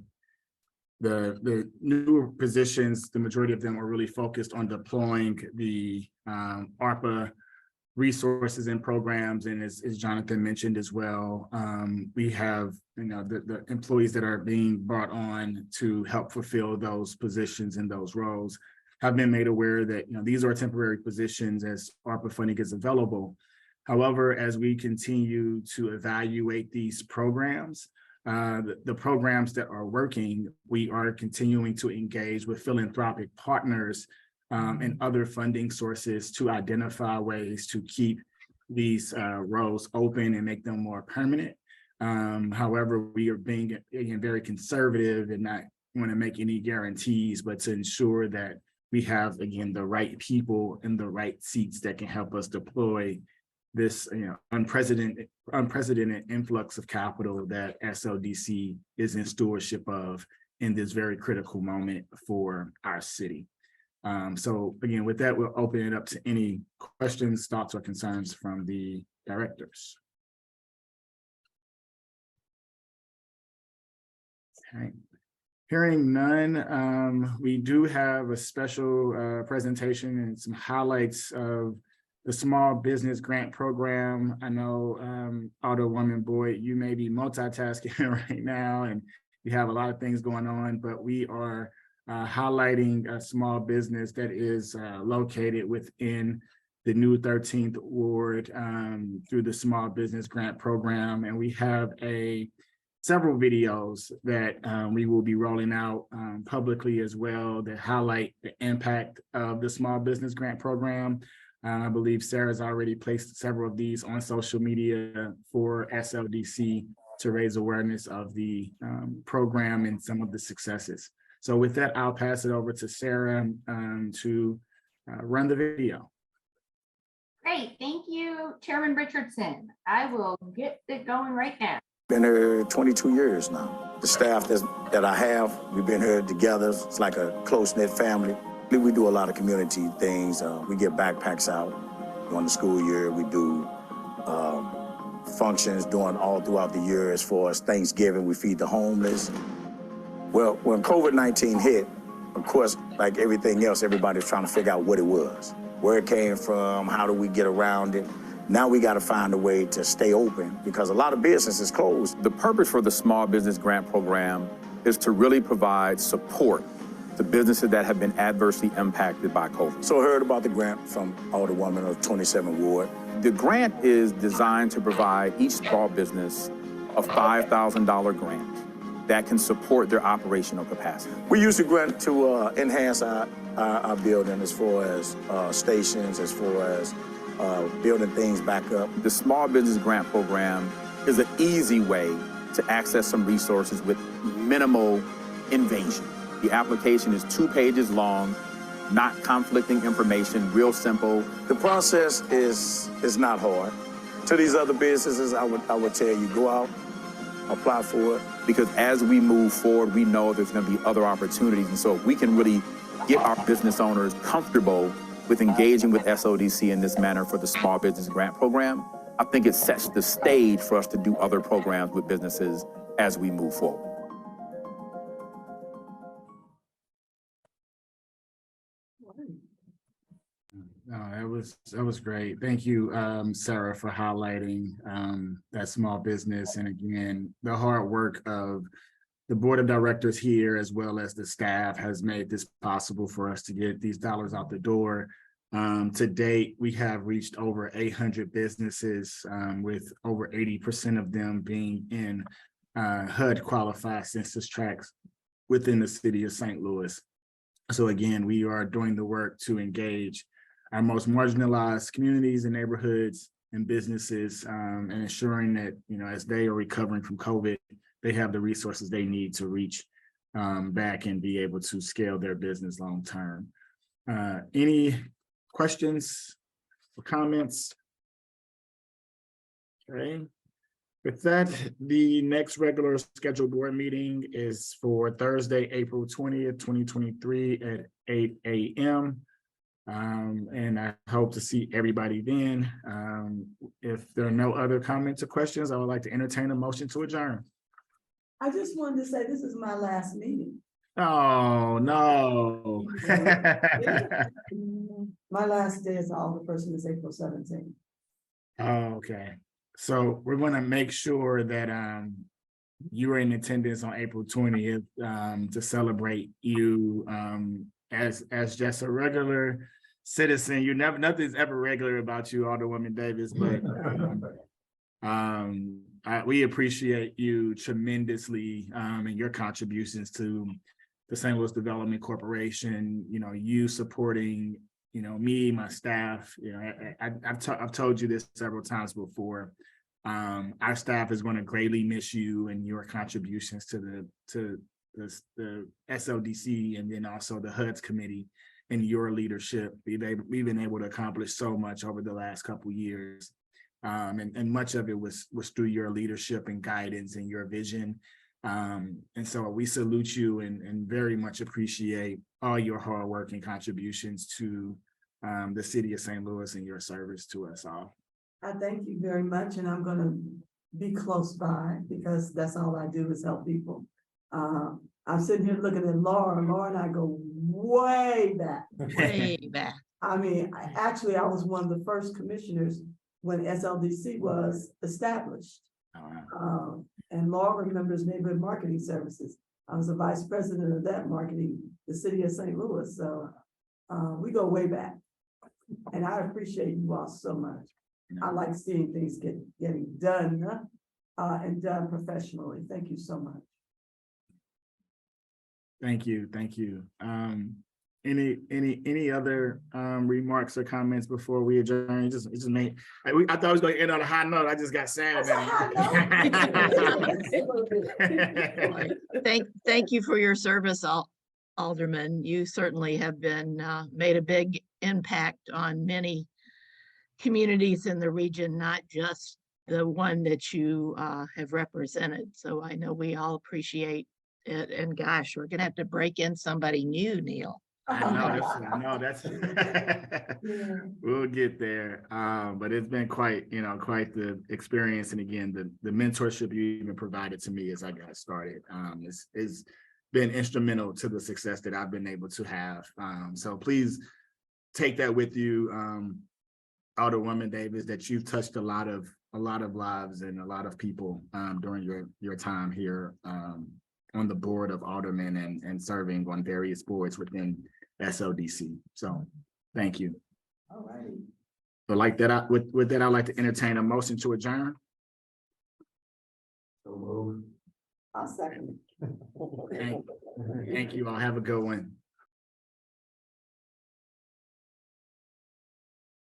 the new positions, the majority of them are really focused on deploying the ARPA resources and programs. And as Jonathan mentioned as well, we have the employees that are being brought on to help fulfill those positions and those roles have been made aware that these are temporary positions as ARPA funding is available. However, as we continue to evaluate these programs, the programs that are working, we are continuing to engage with philanthropic partners and other funding sources to identify ways to keep these roles open and make them more permanent. However, we are being, again, very conservative and not want to make any guarantees, but to ensure that we have, again, the right people in the right seats that can help us deploy this unprecedented influx of capital that SLDC is in stewardship of in this very critical moment for our city. So again, with that, we'll open it up to any questions, thoughts, or concerns from the directors. Okay. Hearing none, we do have a special presentation and some highlights of the small business grant program. I know Alderwoman Boyd, you may be multitasking right now and you have a lot of things going on, but we are highlighting a small business that is located within the new 13th Ward through the Small Business Grant Program. And we have several videos that we will be rolling out publicly as well that highlight the impact of the Small Business Grant Program. I believe Sarah's already placed several of these on social media for SLDC to raise awareness of the program and some of the successes. So with that, I'll pass it over to Sarah to run the video. Great, thank you, Chairman Richardson. I will get it going right now. Been here 22 years now. The staff that I have, we've been here together. It's like a close-knit family. We do a lot of community things. We get backpacks out during the school year. We do functions all throughout the year. As far as Thanksgiving, we feed the homeless. Well, when COVID-19 hit, of course, like everything else, everybody's trying to figure out what it was, where it came from, how do we get around it. Now we got to find a way to stay open because a lot of businesses closed. The purpose for the Small Business Grant Program is to really provide support to businesses that have been adversely impacted by COVID. So I heard about the grant from Alderwoman of 27th Ward. The grant is designed to provide each small business a $5,000 grant that can support their operational capacity. We use the grant to enhance our building as far as stations, as far as building things back up. The Small Business Grant Program is an easy way to access some resources with minimal invasion. The application is 2 pages long, not conflicting information, real simple. The process is not hard. To these other businesses, I would tell you, go out, apply for it. Because as we move forward, we know there's going to be other opportunities. And so if we can really get our business owners comfortable with engaging with SLDC in this manner for the Small Business Grant Program, I think it sets the stage for us to do other programs with businesses as we move forward. No, that was great. Thank you, Sarah, for highlighting that small business. And again, the hard work of the board of directors here, as well as the staff, has made this possible for us to get these dollars out the door. To date, we have reached over 800 businesses, with over 80% of them being in HUD qualified census tracts within the city of St. Louis. So again, we are doing the work to engage our most marginalized communities and neighborhoods and businesses, and ensuring that, as they are recovering from COVID, they have the resources they need to reach back and be able to scale their business long term. Any questions or comments? Okay. With that, the next regular scheduled board meeting is for Thursday, April 20th, 2023 at 8 a.m. And I hope to see everybody then. If there are no other comments or questions, I would like to entertain a motion to adjourn. I just wanted to say this is my last meeting. Oh, no. My last day as alderperson is April 17th. Okay. So we're going to make sure that you are in attendance on April 20th to celebrate you as just a regular citizen. Nothing's ever regular about you, Alderwoman Davis, but we appreciate you tremendously and your contributions to the St. Louis Development Corporation. You supporting, me, my staff. I've told you this several times before. Our staff is going to greatly miss you and your contributions to the SLDC and then also the HUD's committee and your leadership. We've been able to accomplish so much over the last couple of years. And much of it was through your leadership and guidance and your vision. And so we salute you and very much appreciate all your hard work and contributions to the city of St. Louis and your service to us all. I thank you very much, and I'm going to be close by because that's all I do is help people. I'm sitting here looking at Laura and I go way back. Way back. I mean, actually, I was one of the first commissioners when SLDC was established. And Laura remembers Neighborhood Marketing Services. I was the vice president of that marketing, the city of St. Louis. So we go way back. And I appreciate you all so much. I like seeing things getting done and done professionally. Thank you so much. Thank you. Any other remarks or comments before we adjourn? It just made, I thought I was going to end on a high note. I just got sad. Thank you for your service, Alderman. You certainly have been made a big impact on many communities in the region, not just the one that you have represented. So I know we all appreciate it. And gosh, we're gonna have to break in somebody new, Neil. I know that's we'll get there. But it's been quite the experience. And again, the mentorship you even provided to me as I got started is been instrumental to the success that I've been able to have. So please take that with you, Alderwoman Davis, that you've touched a lot of lives and a lot of people during your time here on the board of aldermen and serving on various boards within SLDC. So thank you. All right. But like that, with that, I'd like to entertain a motion to adjourn. I'll second it. Thank you all. Have a good one.